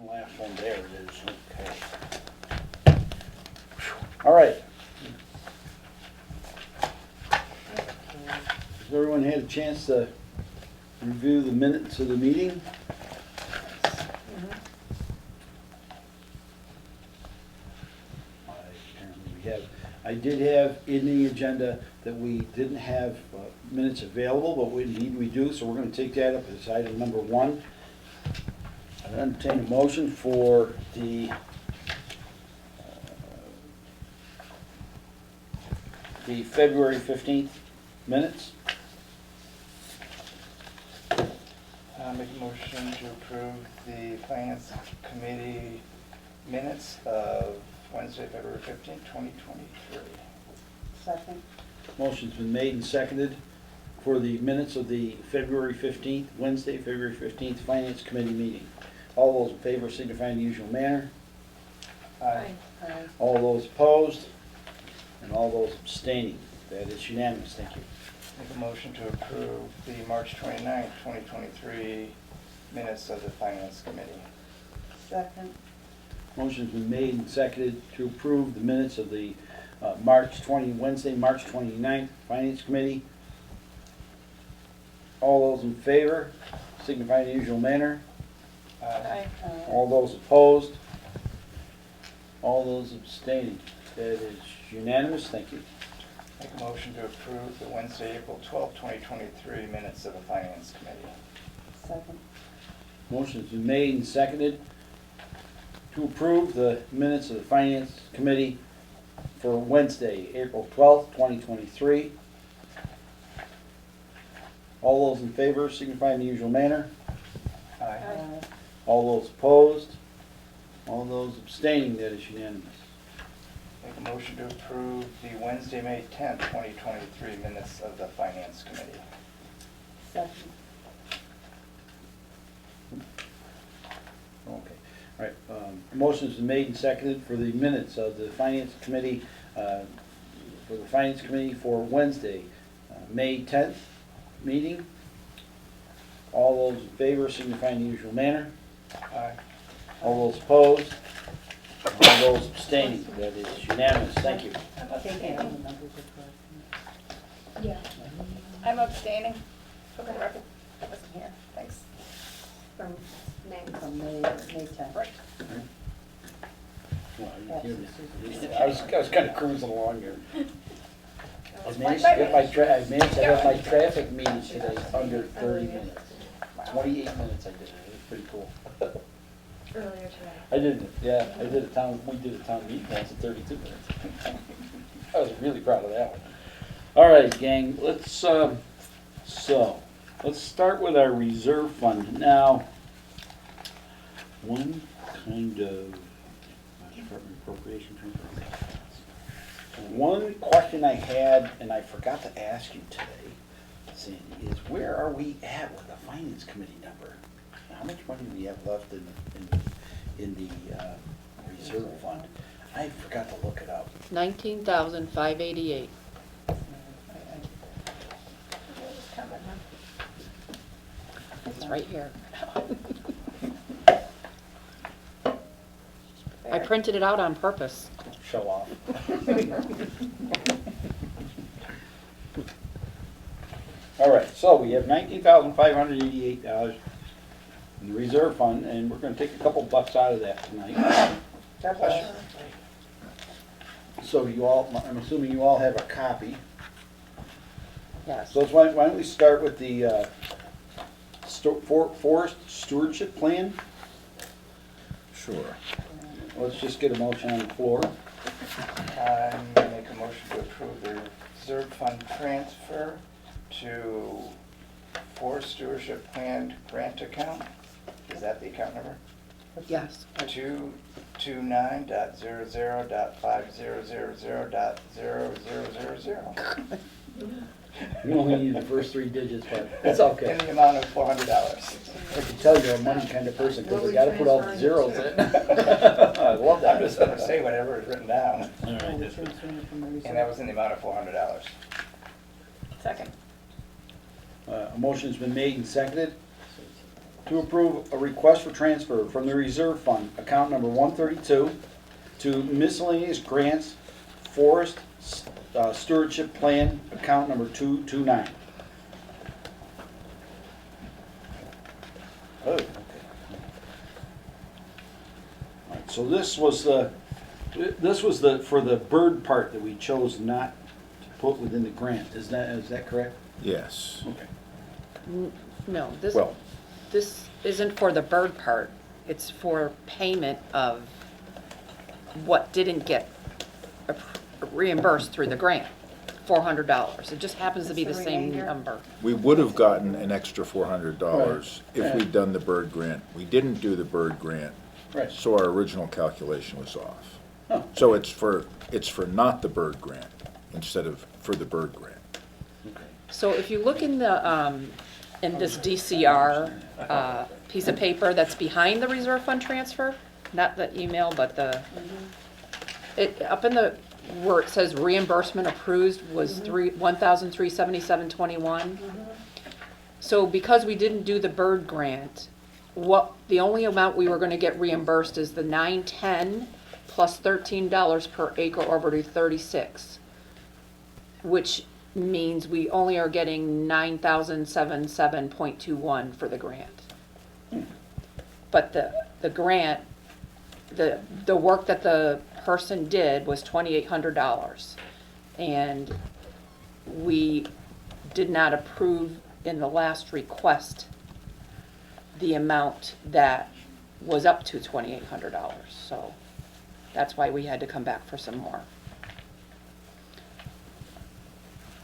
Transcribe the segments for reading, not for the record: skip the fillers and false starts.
Last one, there it is, okay. All right. Has everyone had a chance to review the minutes of the meeting? Apparently we have. I did have in the agenda that we didn't have minutes available, but indeed we do, so we're going to take that up as item number 1. I entertain a motion for the February 15th minutes. Make a motion to approve the Finance Committee minutes of Wednesday, February 15th, 2023. Second. Motion's been made and seconded for the minutes of the February 15th, Wednesday, February 15th Finance Committee meeting. All those in favor signify in the usual manner. Aye. Aye. All those opposed and all those abstaining. That is unanimous. Thank you. Make a motion to approve the March 29th, 2023 minutes of the Finance Committee. Second. Motion's been made and seconded to approve the minutes of the Wednesday, March 29th Finance Committee. All those in favor signify in the usual manner. Aye. All those opposed, all those abstaining. That is unanimous. Thank you. Make a motion to approve the Wednesday, April 12th, 2023 minutes of the Finance Committee. Second. Motion's been made and seconded to approve the minutes of the Finance Committee for Wednesday, April 12th, 2023. All those in favor signify in the usual manner. Aye. All those opposed, all those abstaining. That is unanimous. Make a motion to approve the Wednesday, May 10th, 2023 minutes of the Finance Committee. Second. Okay, all right. Motion's been made and seconded for the minutes of the Finance Committee, for Wednesday, May 10th meeting. All those in favor signify in the usual manner. Aye. All those opposed, all those abstaining. That is unanimous. Thank you. I think all the numbers are correct. Yeah. I'm abstaining for the record. I wasn't here. Thanks. From May 10th. Right. Well, Yes, you- this is- I was kind of cruising along here. I That's managed fine to by get me. I managed to have my traffic meeting today under 30 minutes. 28 minutes I did it. It was pretty cool. Earlier today. I did it, yeah. We did a town meeting once in 32 minutes. I was really proud of that one. All right, gang, let's start with our reserve fund. Now, one kind of Department appropriation transfer. One question I had, and I forgot to ask you today, Sandy, is where are we at with the Finance Committee number? How much money do we have left in the reserve fund? I forgot to look it up. 19,588. It's right here. I printed it out on purpose. Show off. All right, so we have $19,588 in the reserve fund, and we're gonna take a couple bucks out of that tonight. God bless you. So you all, I'm assuming you all have a copy. Yes. So why don't we start with the forest stewardship plan? Sure. Let's just get a motion on the floor. I make a motion to approve the reserve fund transfer to Forest Stewardship Plan grant account. Is that the account number? Yes. 229.00.5000.0000. You only need the first 3 digits, but it's okay. In the amount of $400. I can tell you're a money kind of person, because I gotta put all the zeros in. I love that. I'm just gonna say whatever is written down. All right, that's good. And that was in the amount of $400. Second. A motion's been made and seconded to approve a request for transfer from the reserve fund, account number 132, to miscellaneous grants, forest stewardship plan, account number 229. Oh, okay. All right, so this was the, for the bird part that we chose not to put within the grant. Is that correct? Yes. Okay. No, Well, this isn't for the bird part. It's for payment of what didn't get reimbursed through the grant, $400. It just happens to be the That's the same remainder? number. we would have gotten an extra $400 Right. if we'd done the bird grant. We didn't do the bird grant, Right. so our original calculation was off. Oh, So it's for not the bird grant instead of for the bird grant. okay. So if you look in this DCR piece of paper that's behind the reserve fund transfer, not the email, but up in the, where it says reimbursement approved was $1,377.21. So because we didn't do the bird grant, the only amount we were gonna get reimbursed is the $910 plus $13 per acre over to 36, which means we only are getting 9,077.21 for the grant. But the grant, the work that the person did was $2,800. And we did not approve in the last request the amount that was up to $2,800. So that's why we had to come back for some more.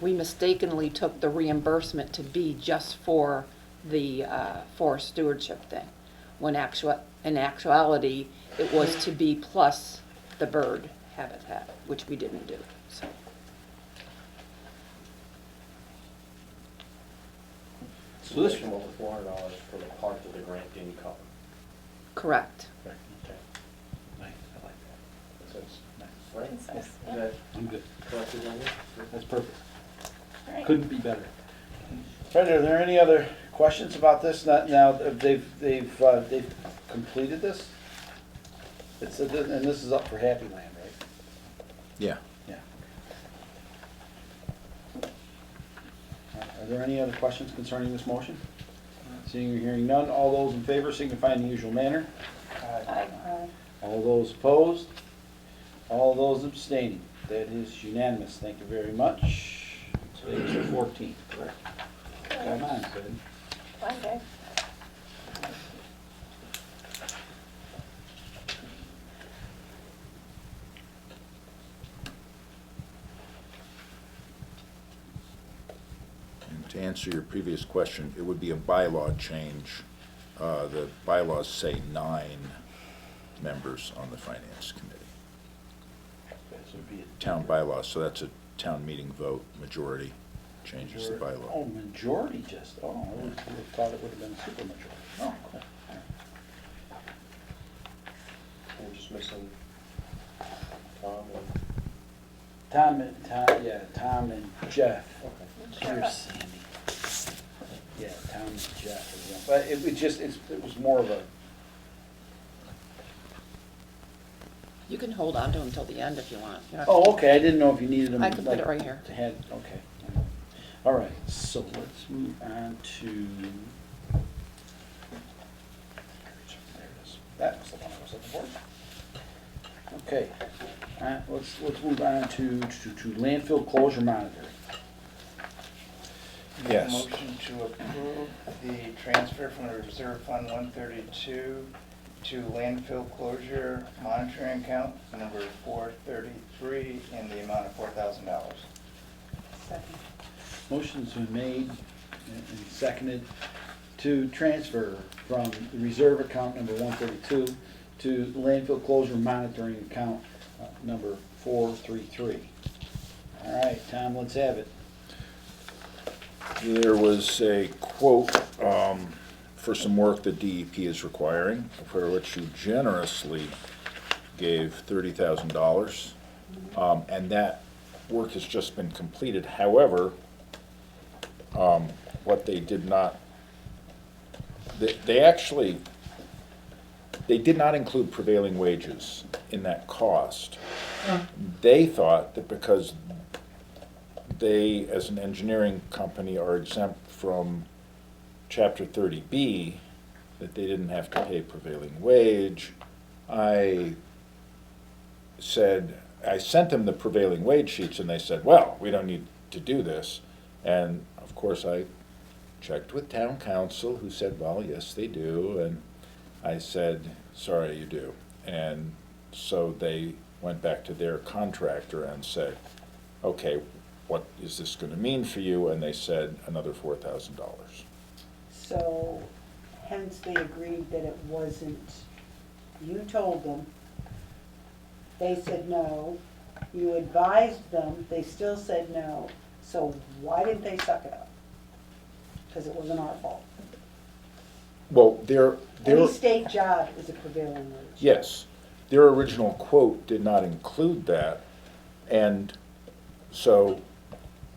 We mistakenly took the reimbursement to be just for the forest stewardship thing, when in actuality, it was to be plus the bird habitat, which we didn't do, so. So this, Additional $400 for the part of the grant didn't cover. Correct. okay. Nice, I like that. That's Nice. right? Concise, Is yeah. that I'm good. corrected on this? That's perfect. All right. Couldn't be better. Fred, are there any other questions about this? Now, they've completed this? And this is up for Happy Land, right? Yeah. Yeah. Are there any other questions concerning this motion? Seeing or hearing none, all those in favor signify in the usual manner. Aye. All those opposed? All those abstaining? That is unanimous. Thank you very much. Today's the 14th, correct? Come on, Fred. Fine, Dave. And to answer your previous question, it would be a bylaw change. The bylaws say 9 members on the finance committee. Okay, so it'd be a Town bylaws, so that's a town meeting vote, majority changes the majority. bylaw. Oh, majority just, I would have thought it would have been a super majority. Oh, cool. We're just missing Tom and, Tom and Jeff. okay. Here's Sandy. Yeah, Tom and Jeff. But it was more of a, You can hold on to them until the end if you want. You don't have to oh, keep- okay, I didn't know if you needed them. I can put it like, right here. To head, okay. All right, so let's move on to. There it is. That was the one I was looking for. Okay, let's move on to landfill closure monitoring. Make a Yes. motion to approve the transfer from the Reserve Fund 132 to landfill closure monitoring account number 433 in the amount of $4,000. Second. Motion's been made and seconded to transfer from the reserve account number 132 to landfill closure monitoring account number 433. All right, Tom, let's have it. There was a quote for some work that DEP is requiring, for which you generously gave $30,000. And that work has just been completed. However, what they did not they actually, they did not include prevailing wages in that cost. They thought that because they, as an engineering company, are exempt from Chapter 30B, that they didn't have to pay prevailing wage. I sent them the prevailing wage sheets, and they said, well, we don't need to do this. And of course, I checked with town council, who said, well, yes, they do. And I said, sorry, you do. And so they went back to their contractor and said, okay, what is this gonna mean for you? And they said, another $4,000. So hence they agreed that it wasn't, you told them, they said no, you advised them, they still said no, so why didn't they suck it up? Because it wasn't our fault. Well, Any state job is a prevailing wage. yes, their original quote did not include that, and so,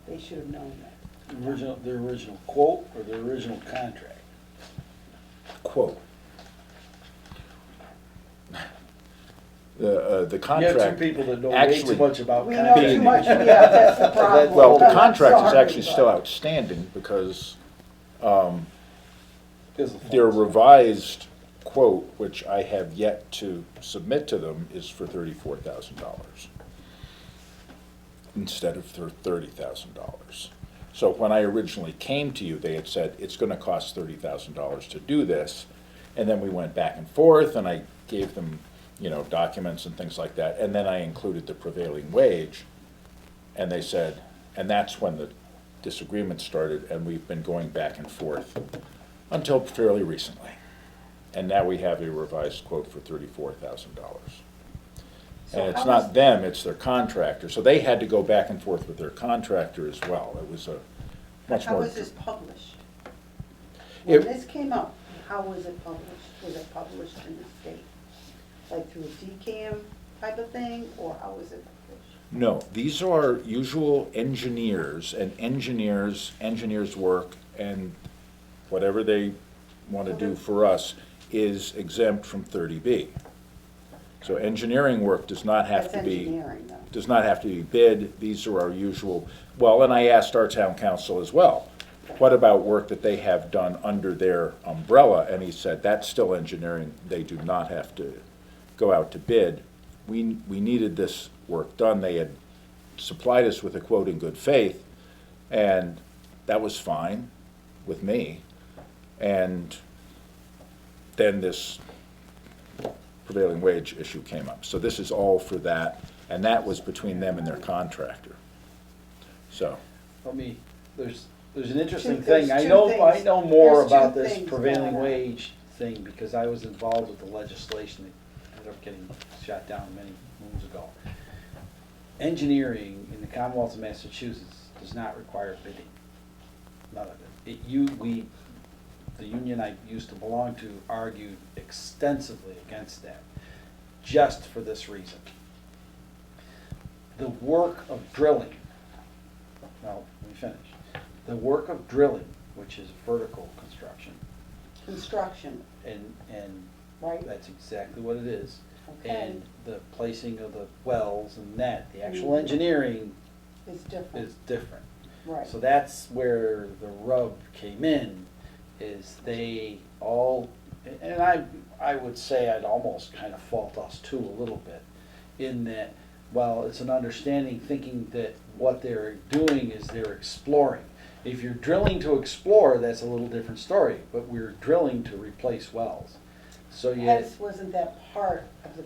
They should have known that. The original quote or the original contract? quote. The You have two contract, people that know way actually- too much about We contracts. know too much, yeah, that's the problem. well, the I'm contract is sorry, actually but- still outstanding because Because of their funds. revised quote, which I have yet to submit to them, is for $34,000 instead of $30,000. So when I originally came to you, they had said, it's gonna cost $30,000 to do this. And then we went back and forth, and I gave them, documents and things like that. And then I included the prevailing wage. And they said, and that's when the disagreement started, and we've been going back and forth until fairly recently. And now we have a revised quote for $34,000. So And it's how not was- them, it's their contractor. So they had to go back and forth with their contractor as well. It was a much How more. was this published? When It- this came up, how was it published? Was it published in the state? Like through a DCAM type of thing, or how was it published? No, these are usual engineers, and engineers work, and whatever they want to do for us is exempt from 30B. So engineering work does not have That's to be. engineering though. Does not have to be bid, these are our usual, well, and I asked our town council as well, what about work that they have done under their umbrella? And he said, that's still engineering, they do not have to go out to bid. We needed this work done, they had supplied us with a quote in good faith, and that was fine with me. And then this prevailing wage issue came up. So this is all for that, and that was between them and their contractor. So, There's an interesting There's thing. I two know things. more There's two about this things prevailing going on. wage thing because I was involved with the legislation that ended up getting shot down many moons ago. Engineering in the Commonwealth of Massachusetts does not require bidding. None of it. The union I used to belong to argued extensively against that, just for this reason. The work of drilling, well, let me finish. The work of drilling, which is vertical construction, Construction, and right? that's exactly what it is. Okay. And the placing of the wells and that, the actual Mhm. engineering It's different, is different. right. So that's where the rub came in, is they all, and I would say I'd almost kind of fault us too a little bit, in that, well, it's an understanding thinking that what they're doing is they're exploring. If you're drilling to explore, that's a little different story, but we're drilling to replace wells. So yet, Hence, wasn't that part of the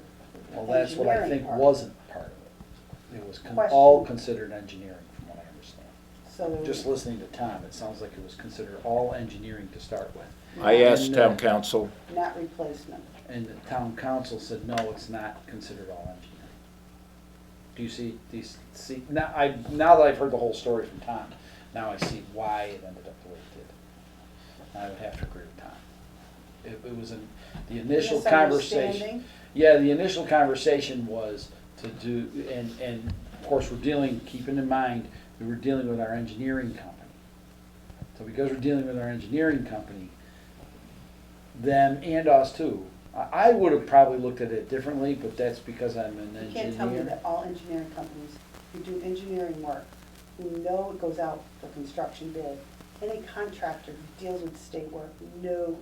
well, that's what I engineering think part? wasn't part of it. It was Question. all considered engineering, from what I understand. So there Just was- listening to Tom, it sounds like it was considered all engineering to start with. I asked And, town council, Not replacement. And the town council said, no, it's not considered all engineering. Do you see, now that I've heard the whole story from Tom, now I see why it ended up the way it did. I would have to agree with Tom. It was the initial conversation. Misunderstanding? Yeah, the initial conversation was to do, and of course, keeping in mind, we were dealing with our engineering company. So because we're dealing with our engineering company, them and us too. I would have probably looked at it differently, but that's because I'm an You can't tell me engineer. that all engineering companies who do engineering work, who know it goes out for construction bid, any contractor who deals with state work knows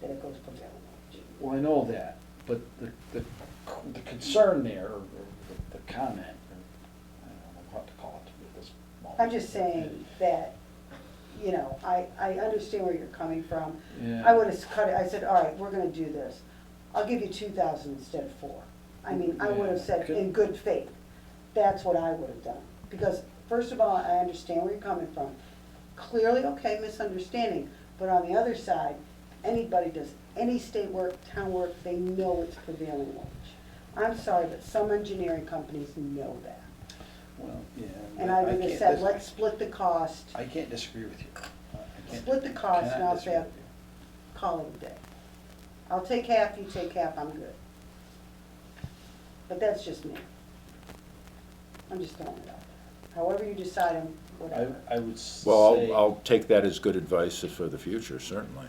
that it goes prevailing wage. Well, I know that, but the concern there, or the comment, or I don't know what to call it at this moment. I'm just saying that, you know, I understand where you're coming from. Yeah. I would have cut it, I said, all right, we're gonna do this. I'll give you 2,000 instead of 4. I mean, I would have said in good faith. That's what I would have done. Because first of all, I understand where you're coming from. Clearly, okay, misunderstanding, but on the other side, anybody does any state work, town work, they know it's prevailing wage. I'm sorry, but some engineering companies know that. Well, yeah. And I would have can't said, dis- let's split the cost, I can't disagree with you. I can't- split the cost, and cannot I'll disagree say, with you. call it a day. I'll take half, you take half, I'm good. But that's just me. I'm just throwing it out there. However you decide, whatever. I would say. Well, I'll take that as good advice for the future, certainly.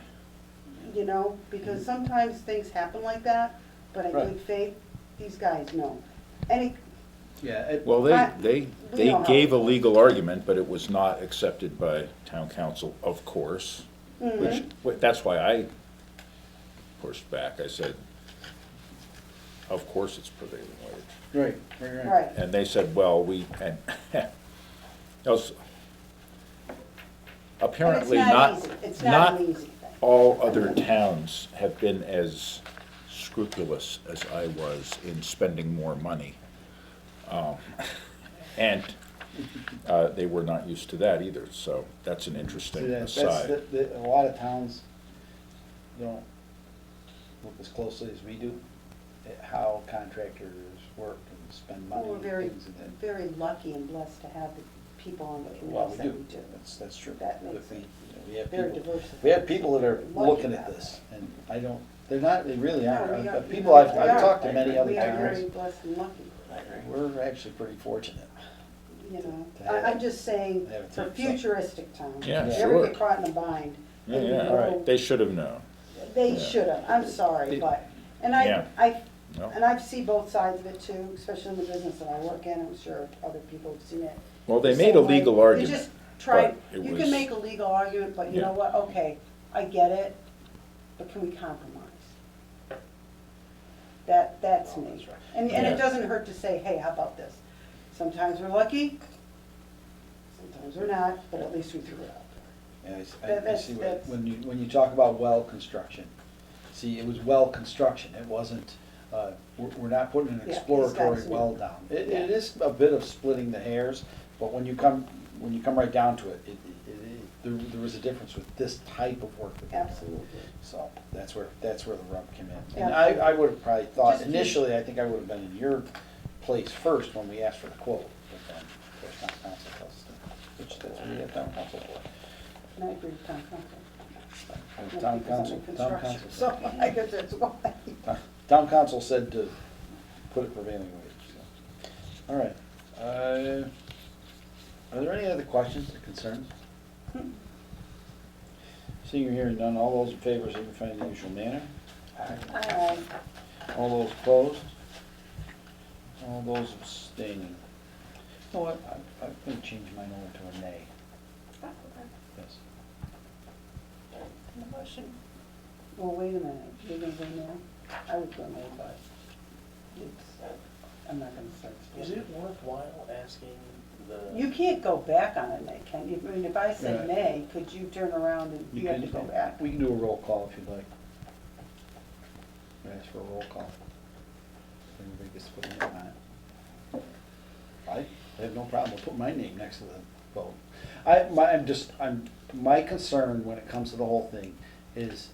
You know, because sometimes things happen like that, but in Right. good faith, these guys know. Any, Yeah, Well, we they know how gave it a goes. legal argument, but it was not accepted by town council, of course, which, that's why I pushed back. I said, of course it's prevailing wage. right. right, And they said, well, and that was and it's apparently not easy, it's not an easy thing. all other towns have been as scrupulous as I was in spending more money. And they were not used to that either, so that's an See, interesting that's aside. a lot of towns don't look as closely as we do at how contractors work and spend money Well, we're and very, things. And very lucky and blessed to have the people on the Well, committees we that do, we do. that's true. That But makes we, it we have very people, diverse. we have people that are Lucky looking that at way. this, and I don't, they're not, they really No, aren't. we are- But we people, are- I've we are. talked to many other We are very towns, blessed and lucky, we're actually pretty fortunate. you know. To have I'm just saying, to have a for team, so- futuristic towns. Yeah, if you ever sure. get caught in a bind, Yeah, and you yeah, know, they should have known. they Yeah. should have, I'm sorry, It- but, and Yeah. No. and I see both sides of it too, especially in the business that I work in, I'm sure other people have seen it. Well, they the made a same way. legal You argument, just try, but it you was- can make a legal argument, but you know Yeah. what, okay, I get it, but can we compromise? That's Oh, me. that's right. And Yeah. it doesn't hurt to say, hey, how about this? Sometimes we're lucky, sometimes we're not, but at least we threw it out there. Yeah, I That's- see that's- when you talk about well construction, see, it was well construction, it wasn't, we're not putting an Yeah, these exploratory guys well knew. down. It Yeah. is a bit of splitting the hairs, but when you come right down to it, there was a difference with this type of work. that they're doing. Absolutely. So that's where the rub came in. Yeah. And I would have probably thought, Just- initially, I think I would have been in your place first when we asked for the quote, but then, of course, town council tells us to, which that's what we have town council for. And I agree with town council. Town Because I'm council, in town construction, council. So I guess that's why. Town council said to put it prevailing wage, so. All right. Are there any other questions or concerns? Seeing or hearing none, all those in favor signify in the usual manner. All those opposed? All those abstaining? You know what, I'm gonna change mine over to a nay. Yes. Motion. Well, wait a minute, you're gonna go now? I would go no, but it's, I'm not gonna start Is splitting. it worthwhile asking the? You can't go back on a nay, can you? I mean, if I say Right. nay, could you turn around and you have to go back? We can do a roll call if you'd like. Ask for a roll call. Everybody gets to put their name on it. I have no problem with putting my name next to the vote. My concern when it comes to the whole thing is,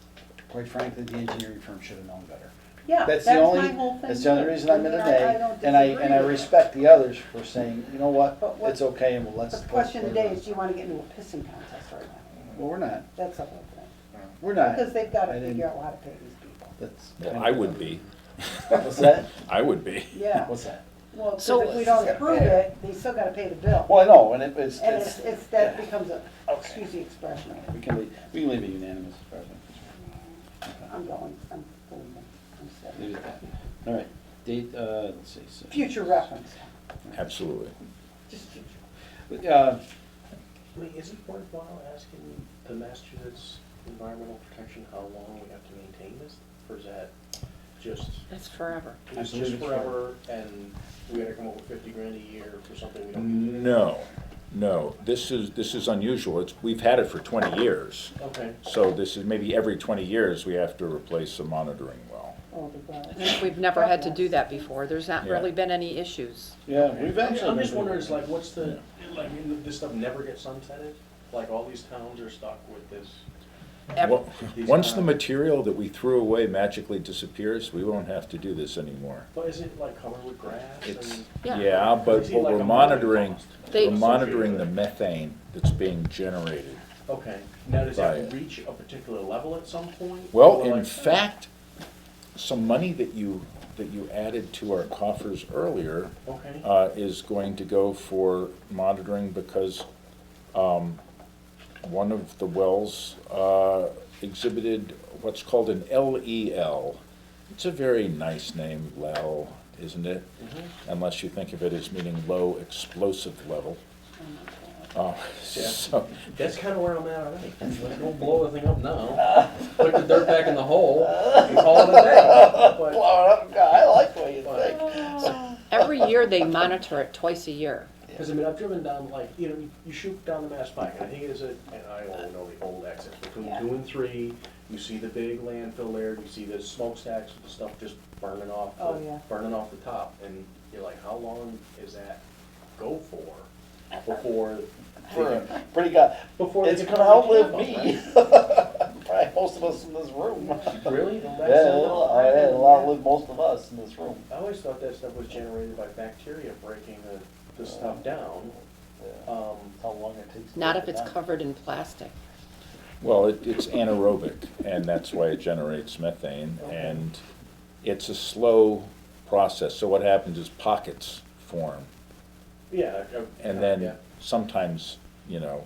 quite frankly, the engineering firm should have known better. Yeah, That's that's the only, my whole thing. that's the only too. reason I'm in a I mean, nay, I don't and I disagree with respect the others for saying, you know But what, what- it's okay, and let's. But the question today is, do you wanna get into a pissing contest right now? Well, we're not, That's the whole thing. we're not. Because they've gotta I didn't- figure out how to pay these people. That's. Well, kind I of- would be. What's that? I would be. Yeah, What's that? well, 'cause So- if we don't approve it, they still gotta pay the bill. Well, I know, and it's. And it's, that yeah. becomes a, Okay. excuse the expression. We can leave it unanimous, as far as I'm concerned. I'm going, I'm pulling them, I'm setting. Leave it at that. All right, date, let's see. so- Future reference, Absolutely. just future. I mean, is it worthwhile asking the Massachusetts Environmental Protection how long we have to maintain this? Or is that just, It's forever. I it's believe just it's forever and we gotta come up with 50 grand a year for something we don't need? No, this is unusual. We've had it for 20 years. Okay. So this is maybe every 20 years we have to replace a monitoring well. Oh, the wells. And we've never had to do that before. There's not Yeah. really been any issues. Yeah, we've actually. I'm just been wondering, doing- is like, what's the, like, this stuff never gets sunsetted? Like, all these towns are stuck with this? Well, These once the are- material that we threw away magically disappears, we won't have to do this anymore. But is it like covered with grass It's, and? Yeah. yeah, but Is it like we're a monitoring, cost They- we're monitoring the methane that's being generated. Okay, now does that Right. reach a particular level at some point? Well, Or in like- fact, some money that you added to our coffers earlier Okay, is going to go for monitoring because one of the wells exhibited what's called an LEL. It's a very nice name, LEL, isn't it? Unless you think of it as meaning low explosive level. So, that's kinda where I'm at already. Let's go blow the thing up now, put the dirt back in the hole, and call it a day. But- Blow it up, I like the way you think. Every year they monitor it twice a year. Cause I mean, I've driven down, like, you know, you shoot down the Mass Pike, and I think it is and I don't know the old exits, between Yeah. 2 and 3, you see the big landfill there, you see the smokestacks with the stuff just burning off, Oh, yeah. burning off the top, and you're like, how long is that go for before? Pretty good. Before It's they gonna come outlive to camp, me. Probably most of us in this room. right? Really? Yeah, it'll outlive most of us in this room. I always thought that stuff was generated by bacteria breaking the stuff down. How long it takes. to Not break if it it's down. covered in plastic. well, it's anaerobic, and that's why it generates methane, Okay. and it's a slow process. So what happens is pockets form. Yeah. And yeah. then sometimes, you know,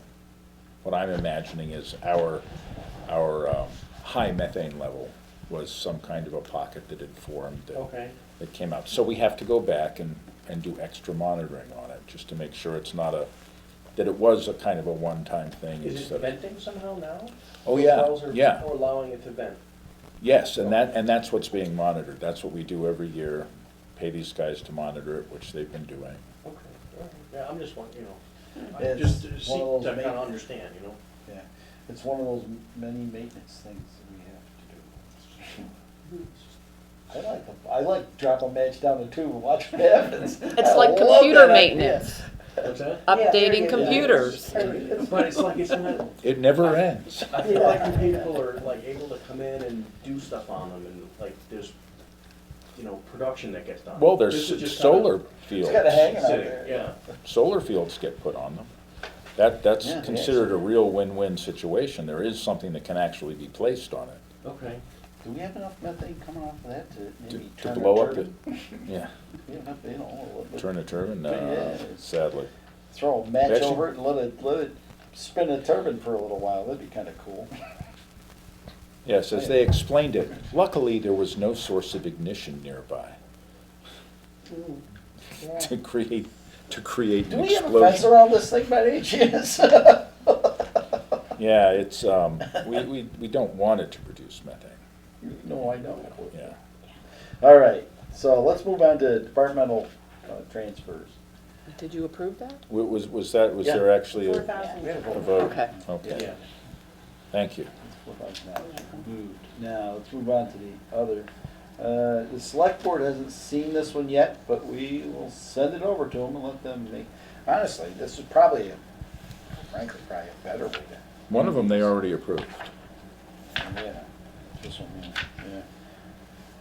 what I'm imagining is our high methane level was some kind of a pocket that had formed Okay. that came out. So we have to go back and do extra monitoring on it, just to make sure it's not that it was a kind of a one-time thing. Is it instead of- venting somehow now? Oh, Those yeah, wells are yeah. allowing it to vent? Yes, and that's what's being monitored. That's what we do every year, pay these guys to monitor it, which they've been doing. Okay, all right. Yeah, I'm just wondering, It's just to one see, of those to kind ma- of understand, you know? Yeah, it's one of those many maintenance things that we have to do. I like drop a match down the tube and watch what happens. It's I like love computer that idea. maintenance, What's that? updating Yeah, computers. But it's like, it's not, It never ends. I feel like when people are like able to come in and do stuff on them and like there's, you know, production that gets done. Well, This there's is just solar kinda fields. It's kinda hanging out sitting, there. yeah. Solar fields get put on them. That's Yeah, considered a actually. real win-win situation. There is something that can actually be placed on it Okay. Do we have enough methane coming off of that to to maybe to turn a blow up the, turbine? yeah, We have enough, you know, a little bit. turn a turbine, Yeah, it's- sadly. Throw a match Actually- over it and let it spin a turbine for a little while, that'd be kinda cool. Yes, as they explained it, luckily there was no source of ignition nearby Ooh, yeah. to create Do an we have a fence explosion. around this thing by any chance? Yeah, it's, we don't want it to produce methane, No, I know. yeah. All right, so let's move on to departmental transfers. Did you approve that? Was Yeah. there actually a 4,000. We had a a vote. vote? Okay. Okay, Yeah. thank you. Moved. Now, let's move on to the other. The select board hasn't seen this one yet, but we will send it over to them and let them make, honestly, this is probably, frankly, probably a better way to. One of them they already approved. Yeah, this one, yeah.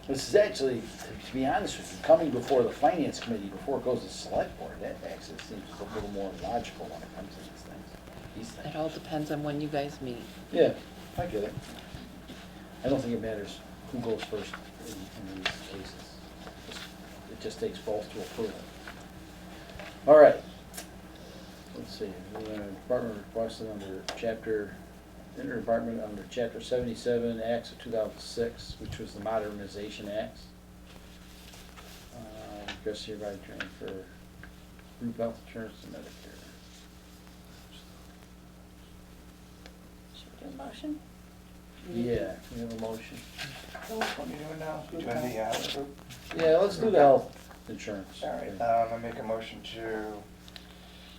This is actually, to be honest with you, coming before the finance committee, before it goes to select board, that actually seems a little more logical when it comes to these things. It all depends on when you guys meet. Yeah, I get it. I don't think it matters who goes first in these cases. It just takes both to approve it. All right. Let's see, Department requested under chapter interdepartment under chapter 77, acts of 2006, which was the modernization acts. Request hereby transfer group health insurance to Medicare. Should we do a motion? Yeah, we have a motion. Which one are you doing now? You doing the group? Yeah, let's do the health insurance. All right, I make a motion to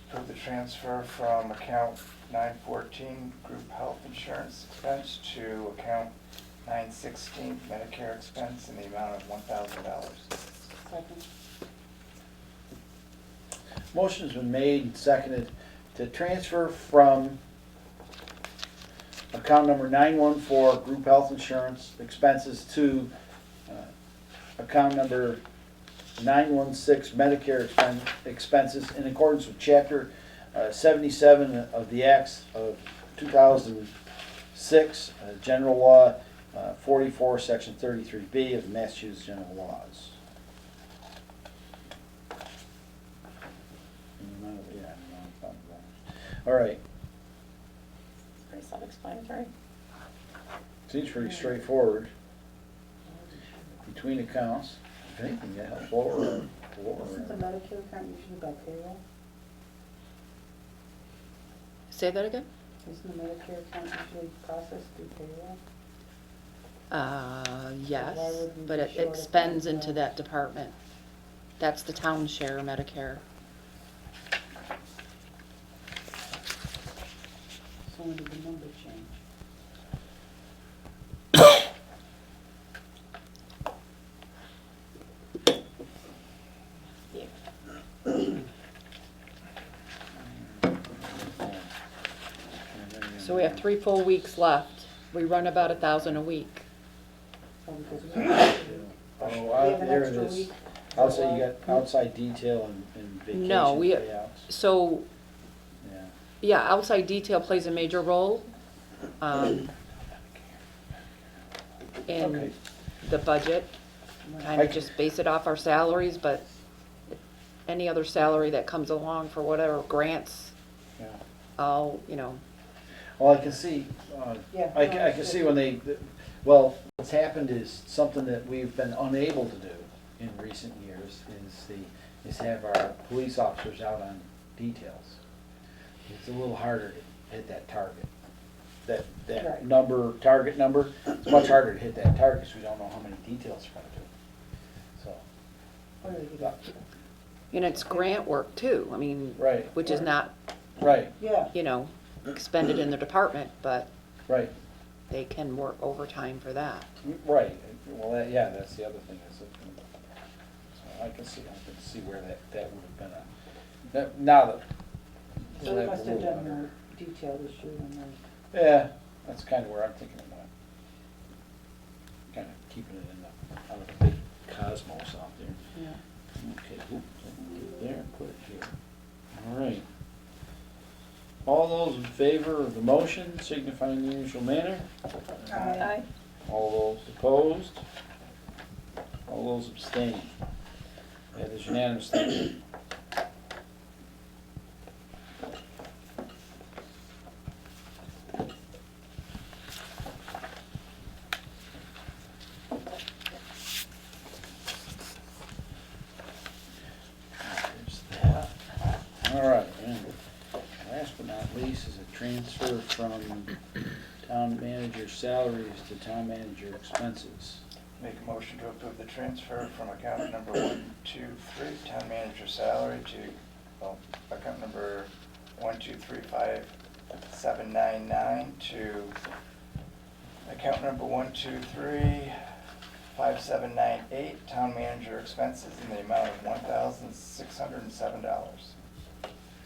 approve the transfer from account 914 group health insurance expense to account 916 Medicare expense in the amount of $1,000. Second. Motion's been made and seconded to transfer from account number 914, group health insurance expenses, to account number 916, Medicare expenses, in accordance with chapter 77 of the acts of 2006, general law 44, section 33B of the Massachusetts general laws. All right, Pretty self-explanatory. seems pretty straightforward. Between accounts, if anything, that helps lower. Isn't the Medicare account usually by payroll? Say that again? Isn't the Medicare account usually processed through payroll? Yes, Why would we but be it short of expends that? into that department. That's the town share Medicare. So when did the number change? So we have 3 full weeks left. We run about 1,000 a week. Oh, because we have Oh, we have an there it extra is. week. Outside, you got outside detail and vacation No, we- payouts. So, Yeah. yeah, outside detail plays a major role Okay. in the budget. Kind I of just base it off our salaries, but any other salary that comes along for whatever grants, Yeah. I'll, you know, Well, I can see, Yeah, I no, can it's see good. when they, well, what's happened is something that we've been unable to do in recent years is have our police officers out on details. It's a little harder to hit that target. That Right. number, target number, it's much harder to hit that target because we don't know how many details we're gonna do. So, What do they get? and it's grant work too. I mean, right, which is not, right, Yeah, you know, expended in the department, but right. they can work overtime for that. Right, well, yeah, that's the other thing, is that, so I can see where that would have been now that. so we must have done more detail this year than that. Yeah, that's kind of where I'm thinking about. Kind of keeping it in the, out of the big cosmos out there. Yeah. Okay, oops, get it there, put it here. All right. All those in favor of the motion signify in the usual manner. Aye. All those opposed? All those abstain? That is unanimous. Thank you. There's that. All right, and last but not least is a transfer from town manager salaries to town manager expenses. Make a motion to approve the transfer from account number 123, town manager salary, to, well, account number 1235799 to account number 1235798, town manager expenses in the amount of $1,607.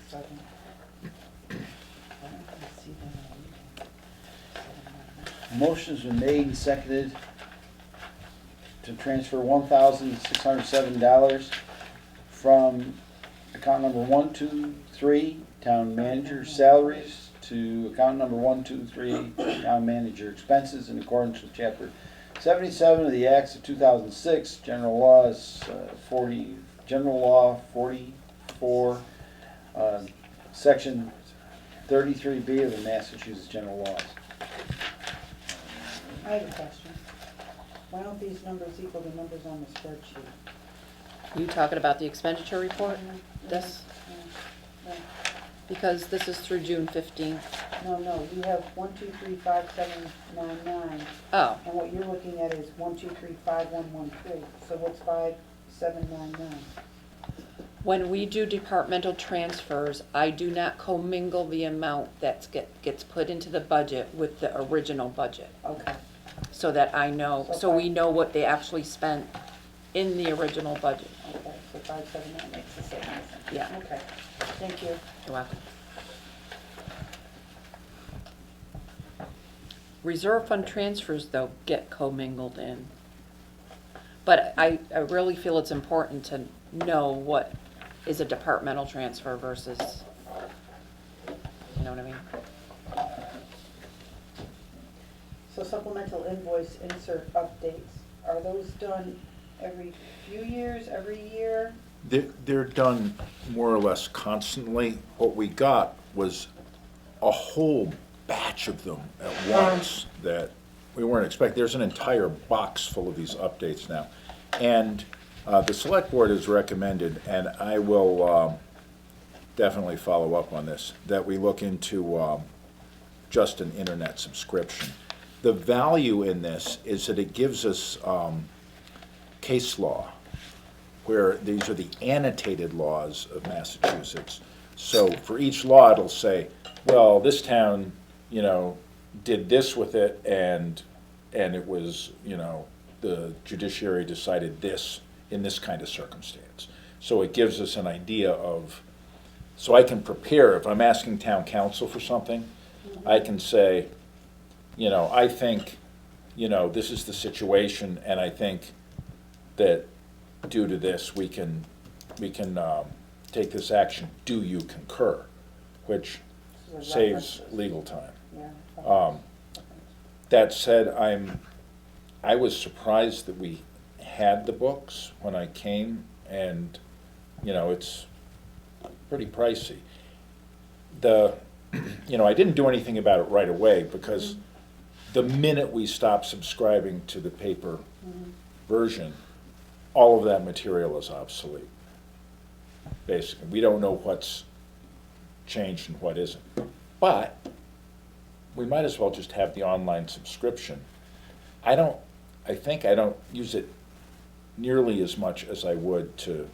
Second. I don't see that. Motion's been made and seconded to transfer $1,607 from account number 123, town manager salaries, to account number 123, town manager expenses, in accordance with chapter 77 of the acts of 2006, general laws 40, general law 44, section 33B of the Massachusetts general laws. I have a question. Why don't these numbers equal the numbers on the spreadsheet? You talking about the expenditure report? This? Yeah. Because this is through June 15th. No, you have 1, 2, 3, 5, 7, 9, 9. Oh, And what you're looking at is 1, 2, 3, 5, 1, 1, 3. So what's 5, 7, 9, 9? when we do departmental transfers, I do not commingle the amount that gets put into the budget with the original budget, Okay, so that I know, so we know what they actually spent in the original budget. okay, so 5, 7, 9 makes the same. Yeah. Okay, thank you. You're welcome. Reserve fund transfers, though, get commingled in. But I really feel it's important to know what is a departmental transfer versus, you know what I mean? So supplemental invoice insert updates, are those done every few years, every year? They're done more or less constantly. What we got was a whole batch of them at once that we weren't expecting. There's an entire box full of these updates now. And the select board has recommended, and I will definitely follow up on this, that we look into just an internet subscription. The value in this is that it gives us case law, where these are the annotated laws of Massachusetts. So for each law, it'll say, well, this town, you know, did this with it, and it was, you know, the judiciary decided this in this kind of circumstance. So it gives us an idea of, so I can prepare, if I'm asking town council for something, I can say, you know, I think, you know, this is the situation, and I think that due to this, we can take this action. Do you concur? Which So saves references. legal time. Yeah. That said, I was surprised that we had the books when I came, and, you know, it's pretty pricey. You know, I didn't do anything about it right away, because the minute we stopped subscribing to the paper version, all of that material is obsolete. Basically, we don't know what's changed and what isn't. But we might as well just have the online subscription. I think I don't use it nearly as much as I would to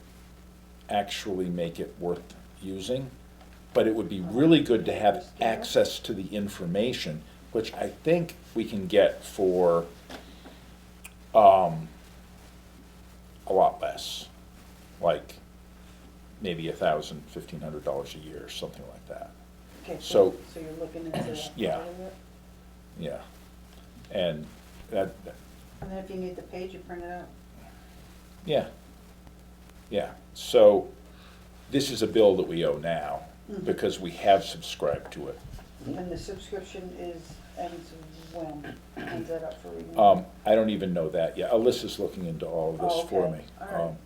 actually make it worth using. But it would be really good to have access to the information, which I think we can get for a lot less, like maybe $1,000, $1,500 a year, something like that. Okay, So- so you're looking into that. Yeah. part of it? Yeah, and that, And then if you need the page, you print it out. yeah, yeah. So this is a bill that we owe now, Mhm. because we have subscribed to it. And the subscription ends when? Ends that up for renewal? I don't even know that yet. Alyssa's looking into all of this Oh, for okay. me. All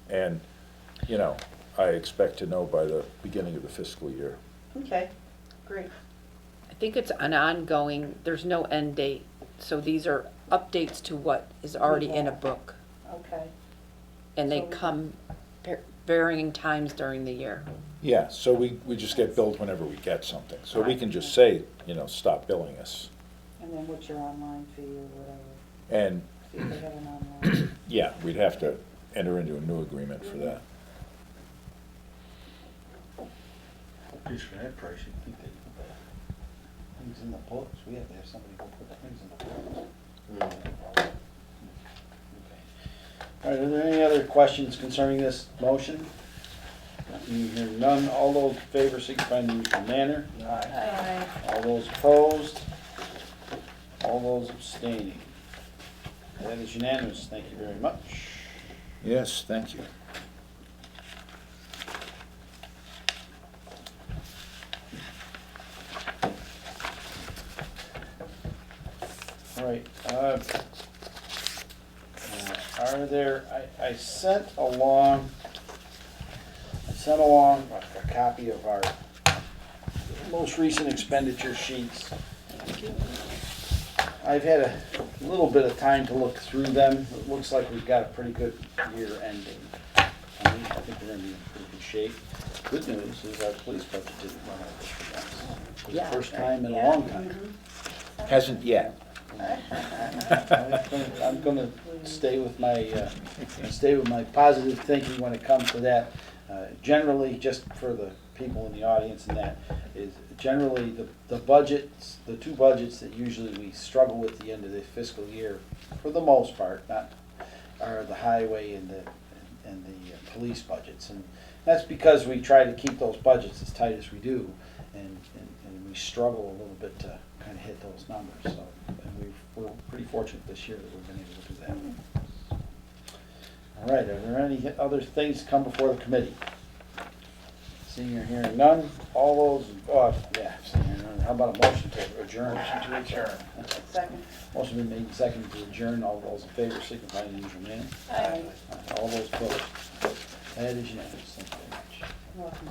And, you know, I expect to know by the beginning of the fiscal year. Okay, great. I think it's an ongoing, there's no end date, so these are updates to what is already in a book. Okay, And they So- come varying times during the year. Yeah, so we just get billed whenever we get something. So we Right. can just say, you know, stop billing us. and then what's your online fee or whatever? And, See if they have an online. yeah, we'd have to enter into a new agreement for that. Just for that price, you'd think they'd put the things in the books. We have to have somebody go put the things in the books. Okay. All right, are there any other questions concerning this motion? You hear none. All those in favor signify in the usual manner. Aye. All those opposed? All those abstaining? That is unanimous. Thank you very much. Yes, thank you. All right, are there, I sent along a copy of our most recent expenditure sheets. I've had a little bit of time to look through them. It looks like we've got a pretty good year ending. I think we're gonna be in pretty good shape. Good news is our police budget didn't run over for once. For the Yeah. first time in a long time. Hasn't yet. I'm gonna stay with my positive thinking when it comes to that. Generally, just for the people in the audience and that, is generally the budgets, the two budgets that usually we struggle with at the end of the fiscal year, for the most part, are the highway and the police budgets. And that's because we try to keep those budgets as tight as we do, and we struggle a little bit to kind of hit those numbers. So, and we're pretty fortunate this year that we've been able to do that. All right, are there any other things to come before the committee? Seeing or hearing none, all those, seeing or none, how about a motion to adjourn? Motion to adjourn. Second. Motion been made and seconded to adjourn, all those in favor, signify in the usual manner. Aye. All those opposed. That is unanimous, thank you very much. Welcome.